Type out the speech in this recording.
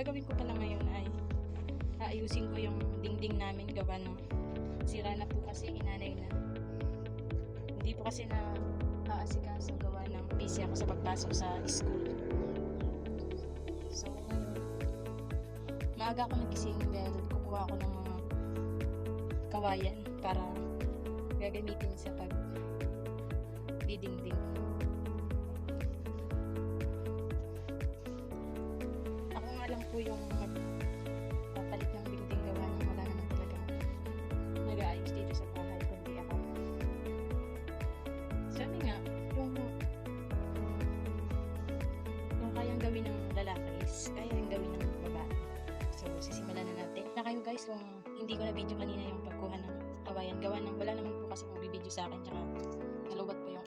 gagawin ko pala ngayon ay aayusin ko yung dingding namin gawa ng sira na po kasi inanay na. Hindi po kasi na aasikaso gawa ng busy ako sa pagpasok sa school. So, maaga ako nagising dahil kukuha ako ng mga kawayan para gagamitin sa pag-didingding. Ako nga lang po yung magpapalit ng dingding gawa ng wala naman talaga nag-aayos dito sa bahay kundi ako. Sabi nga, yung kayang gawin ng lalaki is kaya rin gawin ng babae. So, sisimulan na natin. Na kayo guys, kung hindi ko na video kanina yung pagkuha ng kawayan, gawa ng wala naman po kasi magbibideo sa akin, tsaka nalubat po yung